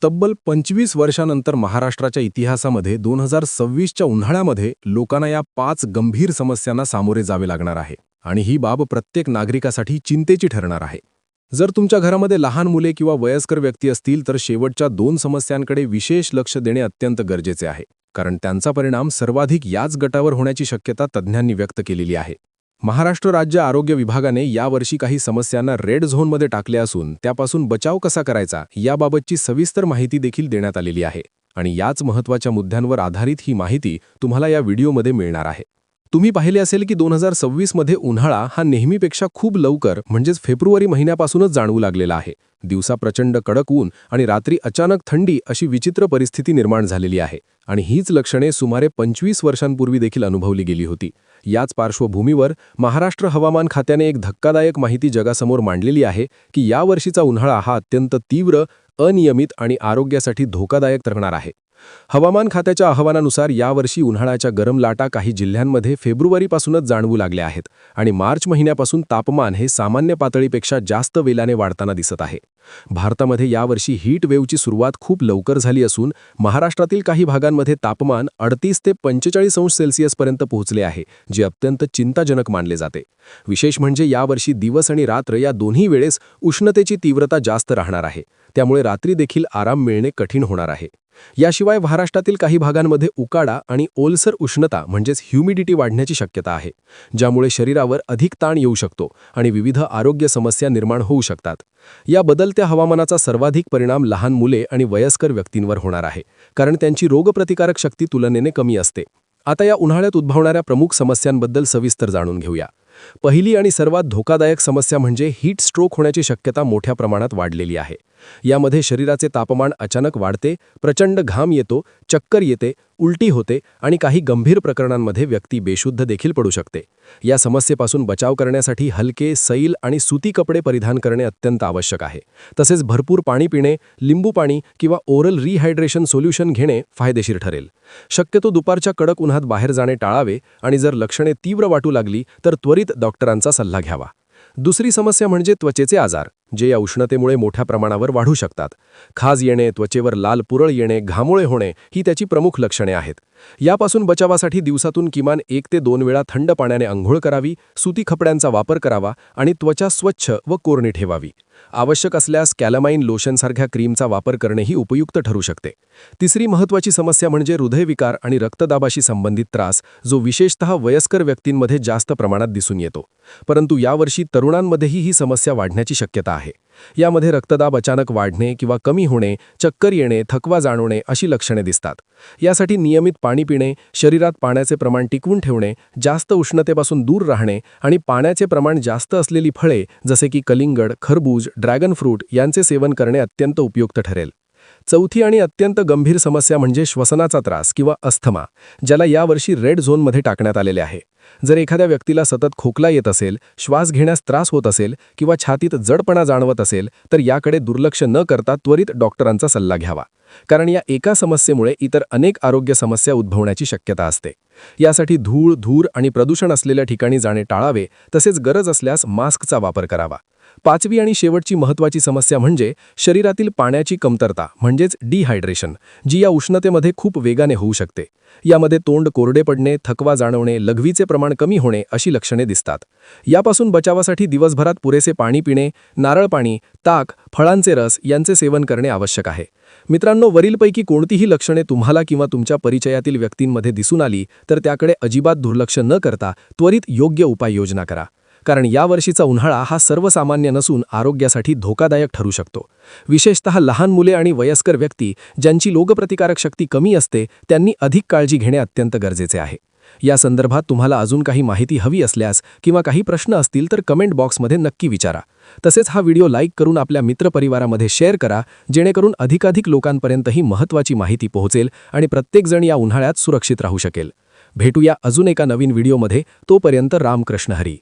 तब्बल 25 वर्षानंतर महाराष्ट्राच्या इतिहासामध्ये 2026च्या उन्हाळ्यामध्ये लोकांना या 5 गंभीर समस्यांना सामोरे जावे लागणार आहे आणि ही बाब प्रत्येक नागरिकासाठी चिंतेची ठरणार आहे. जर तुमच्या घरामध्ये लहान मुले किंवा वयस्कर व्यक्ती असतील तर शेवटच्या 2 समस्यांकडे विशेष लक्ष देणे अत्यंत गरजेचे आहे, कारण त्यांचा परिणाम सर्वाधिक याच गटावर होण्याची शक्यता तज्ज्ञांनी व्यक्त केलेली आहे. महाराष्ट्र राज्य आरोग्य विभागाने यावर्षी काही समस्यांना रेड झोनमध्ये टाकले असून त्यापासून बचाव कसा करायचा याबाबतची सविस्तर माहिती देखील देण्यात आलेली आहे आणि याच महत्त्वाच्या मुद्द्यांवर आधारित ही माहिती तुम्हाला या व्हिडिओमध्ये मिळणार आहे. तुम्ही पाहिले असेल की 2026 मध्ये उन्हाळा हा नेहमीपेक्षा खूप लवकर म्हणजेच फेब्रुवारी महिन्यापासूनच जाणवू लागलेला आहे. दिवसा प्रचंड कडक ऊन आणि रात्री अचानक थंडी अशी विचित्र परिस्थिती निर्माण झालेली आहे आणि हीच लक्षणे सुमारे 25 वर्षांपूर्वी देखील अनुभवली गेली होती. याच पार्श्वभूमीवर महाराष्ट्र हवामान खात्याने एक धक्कादायक माहिती जगासमोर मांडलेली आहे की यावर्षीचा उन्हाळा हा अत्यंत तीव्र, अनियमित आणि आरोग्यासाठी धोकादायक ठरणार आहे. हवामान खात्याच्या अहवालानुसार यावर्षी उन्हाळ्याच्या गरम लाटा काही जिल्ह्यांमध्ये फेब्रुवारीपासूनच जाणवू लागल्या आहेत आणि मार्च महिन्यापासून तापमान हे सामान्य पातळीपेक्षा जास्त वेगाने वाढताना दिसत आहे. भारतामध्ये यावर्षी हीट वेव्हची सुरुवात खूप लवकर झाली असून महाराष्ट्रातील काही भागांमध्ये तापमान 38 ते 45 अंश सेल्सिअसपर्यंत पोहोचले आहे, जे अत्यंत चिंताजनक मानले जाते. विशेष म्हणजे यावर्षी दिवस आणि रात्र या दोन्ही वेळेस उष्णतेची तीव्रता जास्त राहणार आहे, त्यामुळे रात्री देखील आराम मिळणे कठीण होणार आहे. याशिवाय महाराष्ट्रातील काही भागांमध्ये उकाडा आणि ओलसर उष्णता म्हणजेच ह्युमिडिटी वाढण्याची शक्यता आहे, ज्यामुळे शरीरावर अधिक ताण येऊ शकतो आणि विविध आरोग्य समस्या निर्माण होऊ शकतात. या बदलत्या हवामानाचा सर्वाधिक परिणाम लहान मुले आणि वयस्कर व्यक्तींवर होणार आहे, कारण त्यांची रोगप्रतिकारक शक्ती तुलनेने कमी असते. आता या उन्हाळ्यात उद्भवणाऱ्या प्रमुख समस्यांबद्दल सविस्तर जाणून घेऊया. पहिली आणि सर्वात धोकादायक समस्या म्हणजे हीट स्ट्रोक होण्याची शक्यता मोठ्या प्रमाणात वाढलेली आहे. यामध्ये शरीराचे तापमान अचानक वाढते, प्रचंड घाम येतो, चक्कर येते, उलटी होते आणि काही गंभीर प्रकरणांमध्ये व्यक्ती बेशुद्ध देखील पडू शकते. या समस्येपासून बचाव करण्यासाठी हलके, सैल आणि सुती कपडे परिधान करणे अत्यंत आवश्यक आहे. तसेच भरपूर पाणी पिणे, लिंबू पाणी किंवा ओरल रिहायड्रेशन सोल्युशन घेणे फायदेशीर ठरेल. शक्यतो दुपारच्या कडक उन्हात बाहेर जाणे टाळावे आणि जर लक्षणे तीव्र वाटू लागली तर त्वरित डॉक्टरांचा सल्ला घ्यावा. दुसरी समस्या म्हणजे त्वचेचे आजार, जे या उष्णतेमुळे मोठ्या प्रमाणावर वाढू शकतात. खाज येणे, त्वचेवर लाल पुरळ येणे, घामोळे होणे ही त्याची प्रमुख लक्षणे आहेत. यापासून बचावासाठी दिवसातून किमान 1 ते 2 वेळा थंड पाण्याने अंघोळ करावी, सुती कपड्यांचा वापर करावा आणि त्वचा स्वच्छ व कोरडी ठेवावी. आवश्यक असल्यास कॅलामाइन लोशनसारख्या क्रीमचा वापर करणेही उपयुक्त ठरू शकते. तिसरी महत्त्वाची समस्या म्हणजे हृदयविकार आणि रक्तदाबाशी संबंधित त्रास, जो विशेषतः वयस्कर व्यक्तींमध्ये जास्त प्रमाणात दिसून येतो. परंतु यावर्षी तरुणांमध्येही ही समस्या वाढण्याची शक्यता आहे. यामध्ये रक्तदाब अचानक वाढणे किंवा कमी होणे, चक्कर येणे, थकवा जाणवणे अशी लक्षणे दिसतात. यासाठी नियमित पाणी पिणे, शरीरात पाण्याचे प्रमाण टिकवून ठेवणे, जास्त उष्णतेपासून दूर राहणे आणि पाण्याचे प्रमाण जास्त असलेली फळे जसे की कलिंगड, खरबूज, ड्रॅगन फ्रूट यांचे सेवन करणे अत्यंत उपयुक्त ठरेल. चौथी आणि अत्यंत गंभीर समस्या म्हणजे श्वसनाचा त्रास किंवा अस्थमा, ज्याला यावर्षी रेड झोनमध्ये टाकण्यात आलेले आहे. जर एखाद्या व्यक्तीला सतत खोकला येत असेल, श्वास घेण्यास त्रास होत असेल किंवा छातीत जडपणा जाणवत असेल तर याकडे दुर्लक्ष न करता त्वरित डॉक्टरांचा सल्ला घ्यावा, कारण या एका समस्येमुळे इतर अनेक आरोग्य समस्या उद्भवण्याची शक्यता असते. यासाठी धूळ, धूर आणि प्रदूषण असलेल्या ठिकाणी जाणे टाळावे, तसेच गरज असल्यास मास्कचा वापर करावा. पाचवी आणि शेवटची महत्त्वाची समस्या म्हणजे शरीरातील पाण्याची कमतरता म्हणजेच डिहायड्रेशन, जी या उष्णतेमध्ये खूप वेगाने होऊ शकते. यामध्ये तोंड कोरडे पडणे, थकवा जाणवणे, लघवीचे प्रमाण कमी होणे अशी लक्षणे दिसतात. यापासून बचावासाठी दिवसभरात पुरेसे पाणी पिणे, नारळ पाणी, ताक, फळांचे रस यांचे सेवन करणे आवश्यक आहे. मित्रांनो, वरीलपैकी कोणतीही लक्षणे तुम्हाला किंवा तुमच्या परिचयातील व्यक्तींमध्ये दिसून आली तर त्याकडे अजिबात दुर्लक्ष न करता त्वरित योग्य उपाययोजना करा, कारण यावर्षीचा उन्हाळा हा सर्वसामान्य नसून आरोग्यासाठी धोकादायक ठरू शकतो. विशेषतः लहान मुले आणि वयस्कर व्यक्ती ज्यांची रोगप्रतिकारक शक्ती कमी असते त्यांनी अधिक काळजी घेणे अत्यंत गरजेचे आहे. या संदर्भात तुम्हाला अजून काही माहिती हवी असल्यास किंवा काही प्रश्न असतील तर कमेंट बॉक्समध्ये नक्की विचारा. तसेच हा व्हिडिओ लाईक करून आपल्या मित्रपरिवारामध्ये शेअर करा, जेणेकरून अधिकाधिक लोकांपर्यंत ही महत्त्वाची माहिती पोहोचेल आणि प्रत्येकजण या उन्हाळ्यात सुरक्षित राहू शकेल. भेटूया अजून एका नवीन व्हिडिओमध्ये. तोपर्यंत रामकृष्ण हरी.